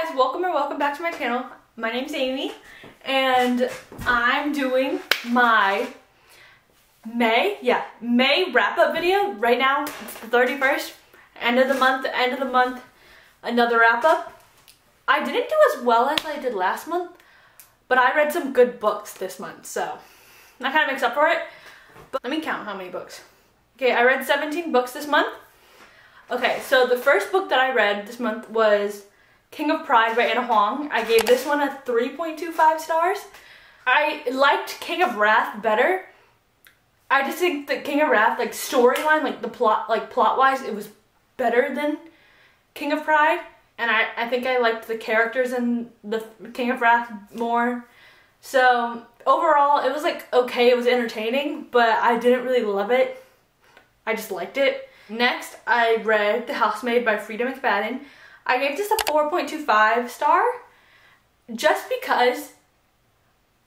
guys, welcome back to my channel. My name's Amy and I'm doing my May wrap-up video. Right now it's the 31st, end of the month, another wrap-up. I didn't do as well as I did last month, but I read some good books this month, so that kind of makes up for it. But let me count how many books. Okay, I read 17 books this month. Okay, so the first book that I read this month was King of Pride by Anna Huang. I gave this one a 3.25 stars. I liked King of Wrath better. I just think that King of Wrath, like storyline, like the plot, like plot-wise, it was better than King of Pride. And I think I liked the characters in the King of Wrath more. So overall, it was like okay, it was entertaining, but I didn't really love it. I just liked it. Next, I read The Housemaid by Frida McFadden. I gave this a 4.25 star just because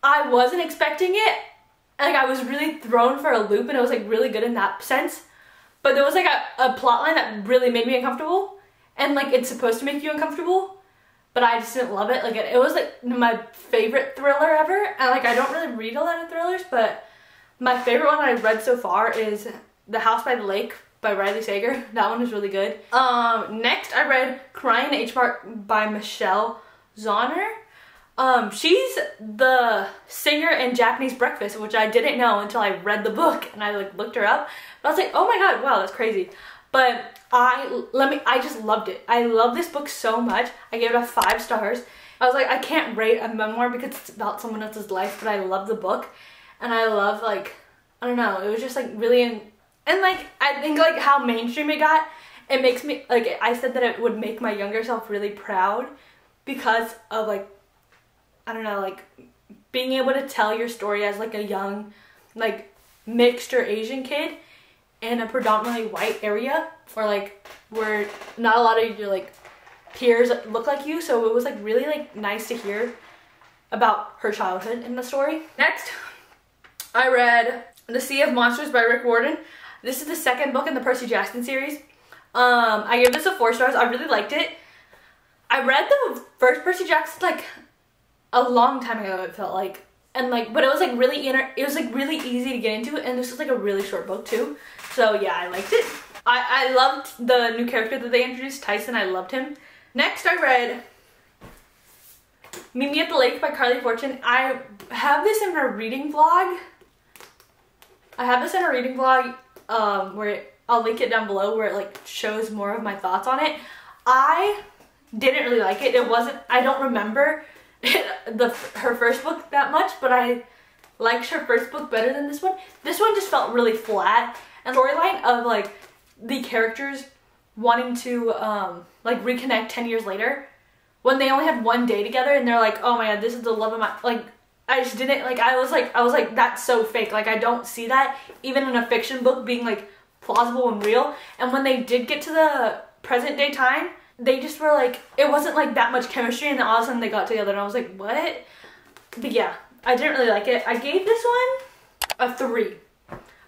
I wasn't expecting it. Like, I was really thrown for a loop and it was like really good in that sense. But there was like a plot line that really made me uncomfortable. And like, it's supposed to make you uncomfortable, but I just didn't love it. Like, it was like my favorite thriller ever. And like, I don't really read a lot of thrillers, but my favorite one I've read so far is The House by the Lake by Riley Sager. That one was really good. Next I read Crying in H Mart by Michelle Zauner. She's the singer in Japanese Breakfast, which I didn't know until I read the book and I like looked her up. But I was like, oh my god, wow, that's crazy. But I just loved it. I love this book so much. I gave it a 5 stars. I was like, I can't rate a memoir because it's about someone else's life, but I love the book. And I love, like, I don't know, it was just like really and like, I think like how mainstream it got, it makes me, like I said that it would make my younger self really proud because of like, I don't know, like being able to tell your story as like a young, like mixed or Asian kid in a predominantly white area, or like where not a lot of your like peers look like you. So it was like really like nice to hear about her childhood in the story. Next, I read The Sea of Monsters by Rick Warden. This is the second book in the Percy Jackson series. I gave this a 4 stars. I really liked it. I read the first Percy Jackson like a long time ago, it felt like. And like, but it was like really it was like really easy to get into, and this was like a really short book too. So yeah, I liked it. I loved the new character that they introduced, Tyson. I loved him. Next I read Meet Me at the Lake by Carly Fortune. I have this in a reading vlog. Where I'll link it down below, where it like shows more of my thoughts on it. I didn't really like it. I don't remember her first book that much, but I liked her first book better than this one. This one just felt really flat, and the storyline of like the characters wanting to like reconnect 10 years later when they only had one day together, and they're like, oh my god, this is the love of my, like, I just didn't, like, I was like, that's so fake. Like, I don't see that even in a fiction book being, like, plausible and real. And when they did get to the present day time, they just were, like, it wasn't, like, that much chemistry, and then all of a sudden they got together, and I was like, what? But yeah, I didn't really like it. I gave this one a 3.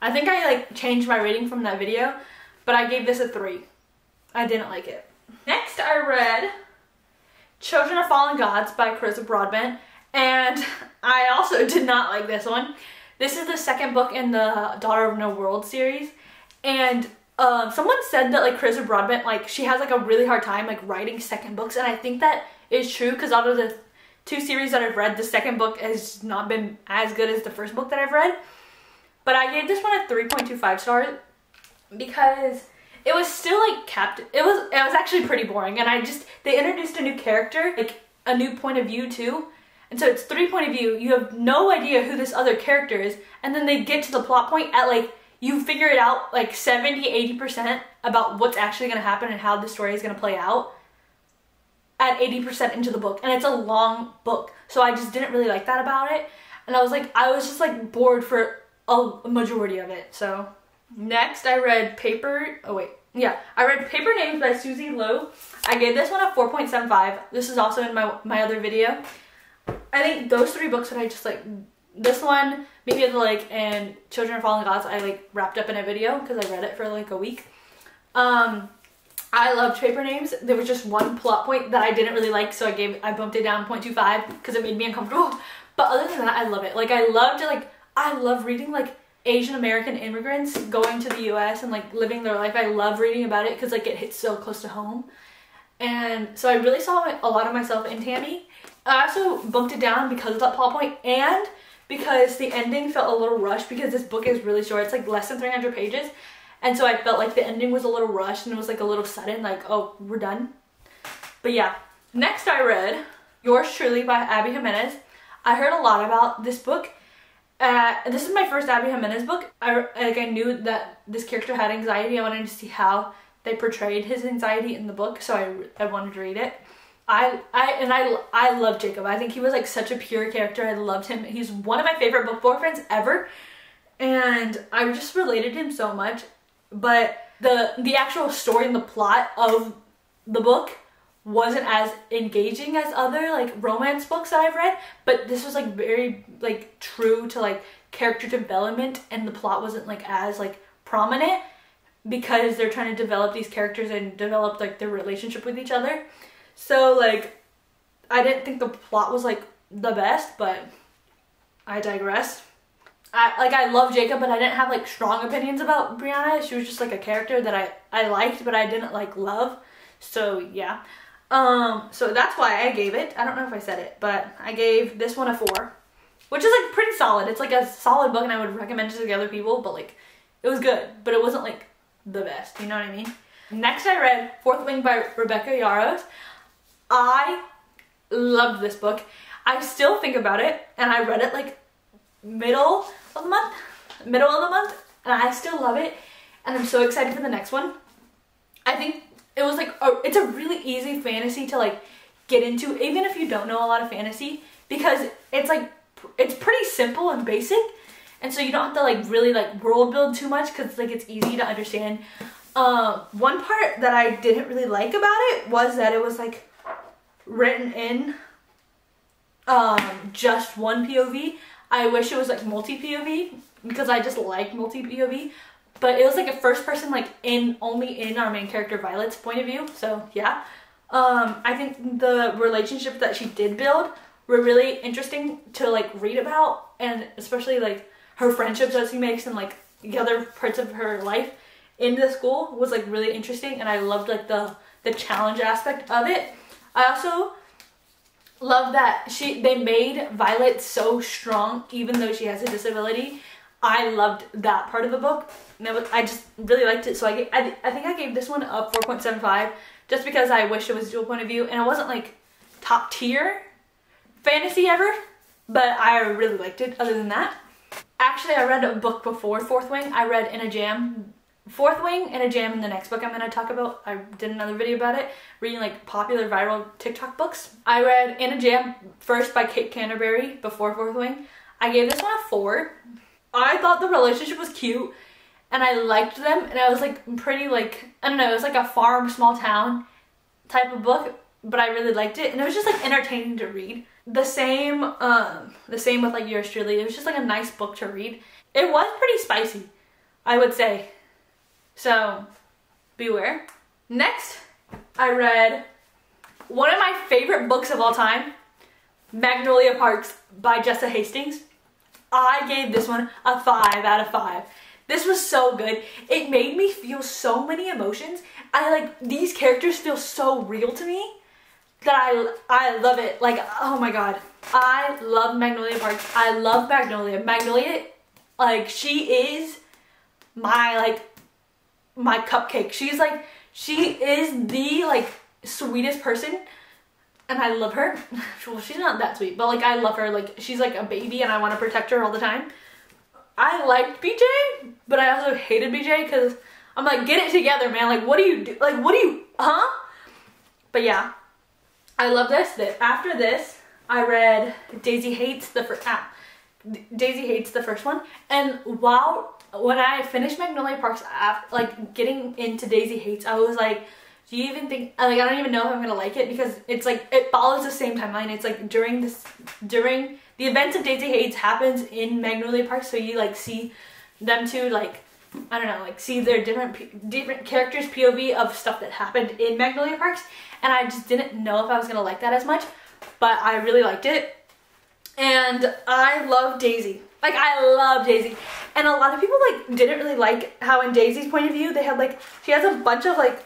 I think I, like, changed my rating from that video, but I gave this a 3. I didn't like it. Next, I read Children of Fallen Gods by Carissa Broadbent. And I also did not like this one. This is the second book in the Daughter of No World series. And someone said that like Carissa Broadbent, like she has like a really hard time like writing second books. And I think that is true because out of the 2 series that I've read, the second book has not been as good as the first book that I've read. But I gave this one a 3.25 stars because it was still like it was actually pretty boring. And they introduced a new character, like a new point of view too. And so it's 3 point of view, you have no idea who this other character is, and then they get to the plot point at like, you figure it out like 70-80% about what's actually going to happen and how the story is going to play out at 80% into the book. And it's a long book, so I just didn't really like that about it. And I was just like bored for a majority of it. So next I read Paper Names by Susie Lowe. I gave this one a 4.75. This is also in my other video. I think those 3 books that I just like, this one, Meet Me at the Lake, and Children of Fallen Gods, I like wrapped up in a video because I read it for like a week. I I loved Paper Names. There was just one plot point that I didn't really like, so I bumped it down 0.25 because it made me uncomfortable. But other than that, I love it. Like, I love reading like Asian American immigrants going to the US and like living their life. I love reading about it because like it hits so close to home. And so I really saw a lot of myself in Tammy. I also bumped it down because of that plot point and because the ending felt a little rushed because this book is really short. It's like less than 300 pages. And so I felt like the ending was a little rushed and it was like a little sudden, like, oh, we're done. But yeah. Next I read Yours Truly by Abby Jimenez. I heard a lot about this book. This is my first Abby Jimenez book. I knew that this character had anxiety. I wanted to see how they portrayed his anxiety in the book, so I wanted to read it. I love Jacob. I think he was like such a pure character. I loved him. He's one of my favorite book boyfriends ever, and I just related to him so much. But the actual story and the plot of the book wasn't as engaging as other like romance books that I've read, but this was like very like true to like character development, and the plot wasn't like as like prominent because they're trying to develop these characters and develop like their relationship with each other. So like I didn't think the plot was like the best, but I digress. I love Jacob, but I didn't have like strong opinions about Brianna. She was just like a character that I liked, but I didn't like love. So yeah. So that's why I gave it. I don't know if I said it, but I gave this one a 4, which is like pretty solid. It's like a solid book and I would recommend it to the other people, but like it was good, but it wasn't like the best, you know what I mean? Next I read Fourth Wing by Rebecca Yarros. I loved this book. I still think about it, and I read it like middle of the month, and I still love it, and I'm so excited for the next one. I think it was like, it's a really easy fantasy to like get into, even if you don't know a lot of fantasy, because it's like, it's pretty simple and basic, and so you don't have to like really like world build too much because like it's easy to understand. One part that I didn't really like about it was that it was like written in just one POV. I wish it was like multi-POV because I just like multi-POV. But it was like a first person, like only in our main character Violet's point of view. So yeah. I think the relationships that she did build were really interesting to like read about, and especially like her friendships that she makes and like the other parts of her life in the school was like really interesting, and I loved like the challenge aspect of it. I also love that they made Violet so strong even though she has a disability. I loved that part of the book, and I just really liked it. So I think I gave this one a 4.75 just because I wish it was dual point of view, and it wasn't like top tier fantasy ever, but I really liked it other than that. Actually, I read a book before Fourth Wing. I read In a Jam, Fourth Wing, In a Jam, and the next book I'm going to talk about. I did another video about it, reading like popular viral TikTok books. I read In a Jam first by Kate Canterbury before Fourth Wing. I gave this one a 4. I thought the relationship was cute, and I liked them, and I was like pretty like, I don't know, it was like a farm, small town type of book, but I really liked it, and it was just like entertaining to read. The same with like Yours Truly. It was just like a nice book to read. It was pretty spicy, I would say. So, beware. Next, I read one of my favorite books of all time, Magnolia Parks by Jessa Hastings. I gave this one a 5 out of 5. This was so good. It made me feel so many emotions. These characters feel so real to me that I love it. Like, oh my god. I love Magnolia Parks. I love Magnolia. Magnolia, like, she is my cupcake. She is the like sweetest person, and I love her. Well, she's not that sweet, but like I love her. Like, she's like a baby, and I want to protect her all the time. I liked BJ, but I also hated BJ because I'm like, get it together, man. Like, what do you do? Like, what do you, huh? But yeah, I love this. After this, I read Daisy Hates the first one, and when I finished Magnolia Parks, after, like, getting into Daisy Hates, I was like, do you even think, like, I don't even know if I'm gonna like it, because it's like, it follows the same timeline. It's like during the events of Daisy Hates happens in Magnolia Parks, so you like see them two like I don't know, like see their different characters' POV of stuff that happened in Magnolia Parks, and I just didn't know if I was gonna like that as much, but I really liked it. And I love Daisy. Like, I love Daisy. And a lot of people, like, didn't really like how in Daisy's point of view, they had, like, she has a bunch of, like,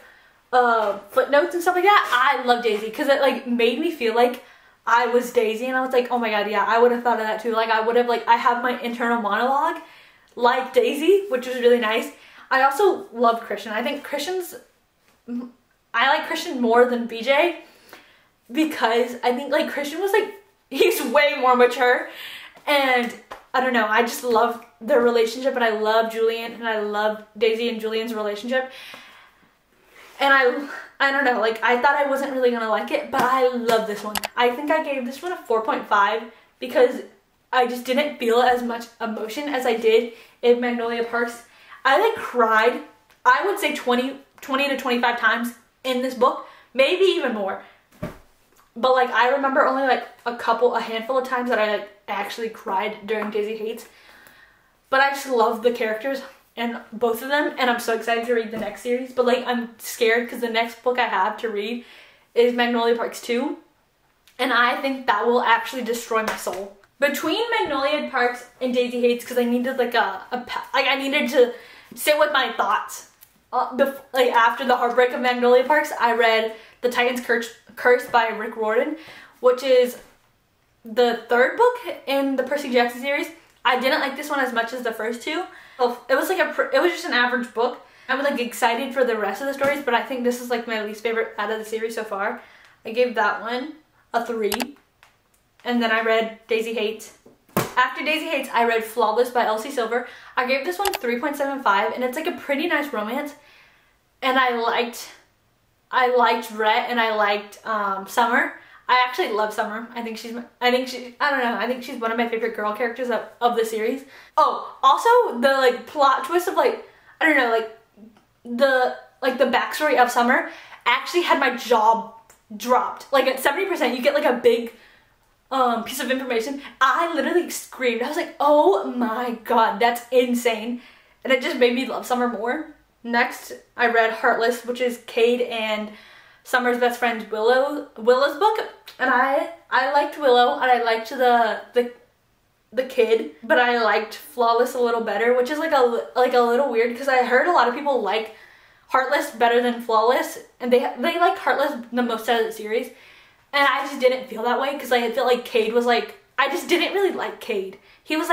footnotes and stuff like that. I love Daisy because it, like, made me feel like I was Daisy, and I was like, oh my god, yeah, I would have thought of that too. Like, I would have, like, I have my internal monologue like Daisy, which was really nice. I also love Christian. I think I like Christian more than BJ because I think, like, Christian was, like, he's way more mature, and I don't know, I just love their relationship, and I love Julian, and I love Daisy and Julian's relationship. And I don't know, like, I thought I wasn't really gonna like it, but I love this one. I think I gave this one a 4.5 because I just didn't feel as much emotion as I did in Magnolia Parks. I, like, cried, I would say 20 to 25 times in this book, maybe even more. But, like, I remember only, like, a handful of times that I, like, actually cried during Daisy Hates. But I just love the characters and both of them, and I'm so excited to read the next series. But, like, I'm scared because the next book I have to read is Magnolia Parks 2, and I think that will actually destroy my soul. Between Magnolia Parks and Daisy Hates, because I needed, like, I needed to sit with my thoughts. Like, after the heartbreak of Magnolia Parks, I read The Titan's Curse by Rick Riordan, which is the third book in the Percy Jackson series. I didn't like this one as much as the first two. It was like it was just an average book. I was, like, excited for the rest of the stories, but I think this is, like, my least favorite out of the series so far. I gave that one a 3, and then I read Daisy Hates. After Daisy Hates, I read Flawless by Elsie Silver. I gave this one 3.75, and it's, like, a pretty nice romance, and I liked Rhett, and I liked Summer. I actually love Summer. I think she's one of my favorite girl characters of the series. Oh, also the, like, plot twist of, like, I don't know, like, the backstory of Summer actually had my jaw dropped. Like, at 70%, you get, like, a big piece of information. I literally screamed. I was like, oh my god, that's insane. And it just made me love Summer more. Next, I read Heartless, which is Cade and Summer's best friend Willow's book, and I liked Willow, and I liked the kid, but I liked Flawless a little better, which is like a little weird because I heard a lot of people like Heartless better than Flawless, and they like Heartless the most out of the series, and I just didn't feel that way because I felt like Cade was like, I just didn't really like Cade. He was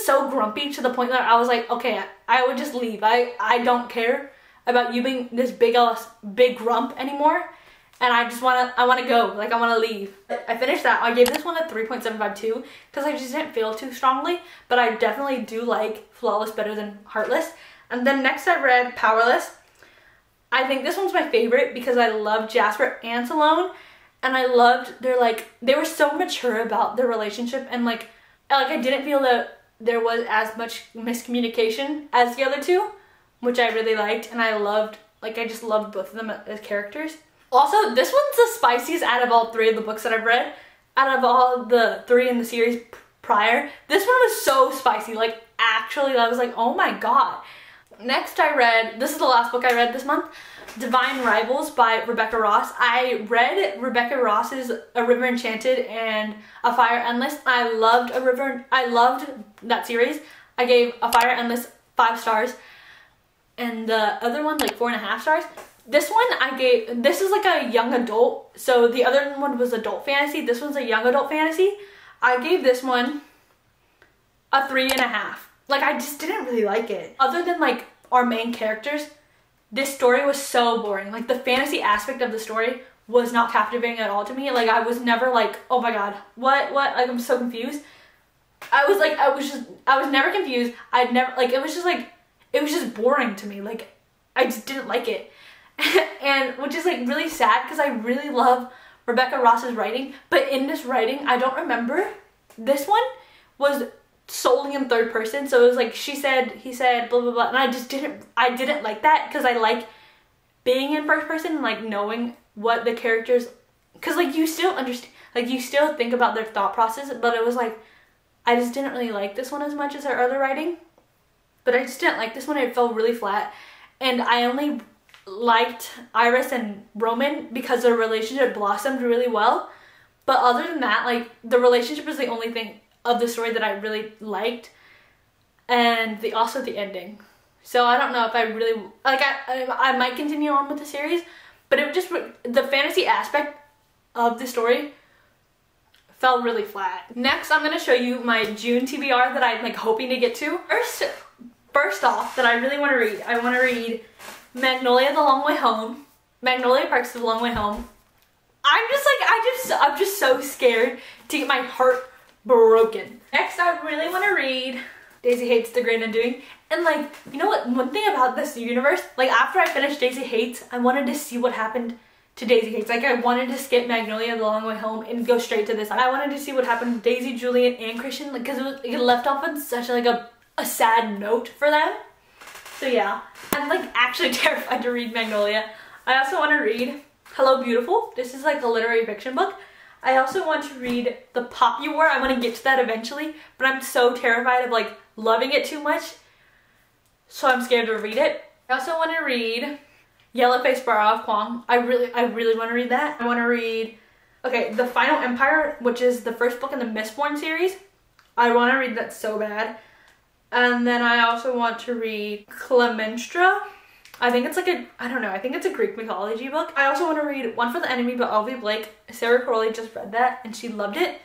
so grumpy to the point that I was like, okay, I would just leave. I don't care about you being this big grump anymore, and I want to go. Like, I want to leave. I finished that. I gave this one a 3.75 too because I just didn't feel too strongly, but I definitely do like Flawless better than Heartless. And then next I read Powerless. I think this one's my favorite because I love Jasper and Salome, and I loved they were so mature about their relationship, and like I didn't feel that there was as much miscommunication as the other two, which I really liked, and I just loved both of them as characters. Also, this one's the spiciest out of all 3 of the books that I've read. Out of all the 3 in the series prior, this one was so spicy. Like, actually, I was like, oh my god. Next I read, this is the last book I read this month, Divine Rivals by Rebecca Ross. I read Rebecca Ross's A River Enchanted and A Fire Endless. I loved that series. I gave A Fire Endless 5 stars. And the other one, like, 4.5 stars. This one this is like a young adult. So the other one was adult fantasy. This one's a young adult fantasy. I gave this one a 3.5. Like, I just didn't really like it. Other than, like, our main characters, this story was so boring. Like, the fantasy aspect of the story was not captivating at all to me. Like, I was never like, oh my god, what? Like, I'm so confused. I was never confused. It was just boring to me. Like, I just didn't like it. And which is, like, really sad because I really love Rebecca Ross's writing, but in this writing, I don't remember. This one was solely in 3rd person, so it was like she said, he said, blah blah blah, and I didn't like that because I like being in 1st person and, like, knowing what the characters, because, like, you still understand, like, you still think about their thought process, but it was like I just didn't really like this one as much as her other writing. but I just didn't like this one. It fell really flat, and I only liked Iris and Roman because their relationship blossomed really well. But other than that, like, the relationship is the only thing of the story that I really liked, and also the ending. So I don't know if I really, like, I might continue on with the series, but it just, the fantasy aspect of the story felt really flat. Next, I'm going to show you my June TBR that I'm, like, hoping to get to. First off, that I really want to read. I want to read Magnolia the Long Way Home, Magnolia Parks The Long Way Home. I'm just so scared to get my heart broken. Next, I really want to read Daisy Hates the Great Undoing. And, like, you know what, one thing about this universe, like, after I finished Daisy Hates, I wanted to see what happened to Daisy Hates. Like, I wanted to skip Magnolia the Long Way Home and go straight to this. I wanted to see what happened to Daisy, Julian, and Christian, like, because it left off on such, like, a sad note for them. So yeah, I'm, like, actually terrified to read Magnolia. I also want to read Hello Beautiful. This is, like, a literary fiction book. I also want to read The Poppy War. I want to get to that eventually, but I'm so terrified of, like, loving it too much, so I'm scared to read it. I also want to read Yellow-Faced Sparrow of Kwong. I really want to read that. I want to read, okay, The Final Empire, which is the first book in the Mistborn series. I want to read that so bad. And then I also want to read Clemenstra. I think it's like I don't know, I think it's a Greek mythology book. I also want to read One for the Enemy by L.V. Blake. Sarah Crowley just read that and she loved it.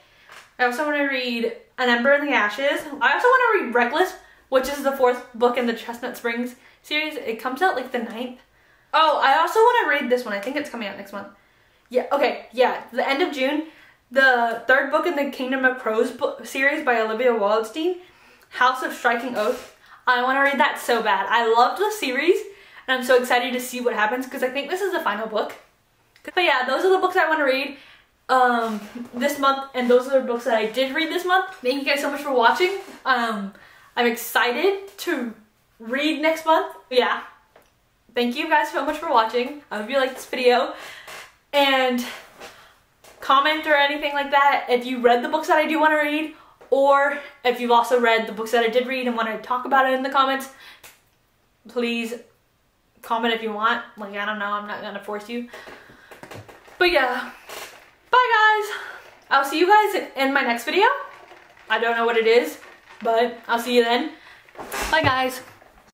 I also want to read An Ember in the Ashes. I also want to read Reckless, which is the 4th book in the Chestnut Springs series. It comes out like the 9th. Oh, I also want to read this one. I think it's coming out next month. Yeah, okay, yeah, the end of June. The 3rd book in the Kingdom of Crows series by Olivia Waldstein, House of Striking Oath. I want to read that so bad. I loved the series, and I'm so excited to see what happens because I think this is the final book. But yeah, those are the books I want to read this month, and those are the books that I did read this month. Thank you guys so much for watching. I'm excited to read next month. Yeah, thank you guys so much for watching. I hope you liked this video, and comment or anything like that if you read the books that I do want to read, or if you've also read the books that I did read and want to talk about it in the comments. Please comment if you want. Like, I don't know, I'm not gonna force you. But yeah, bye guys. I'll see you guys in my next video. I don't know what it is, but I'll see you then. Bye guys.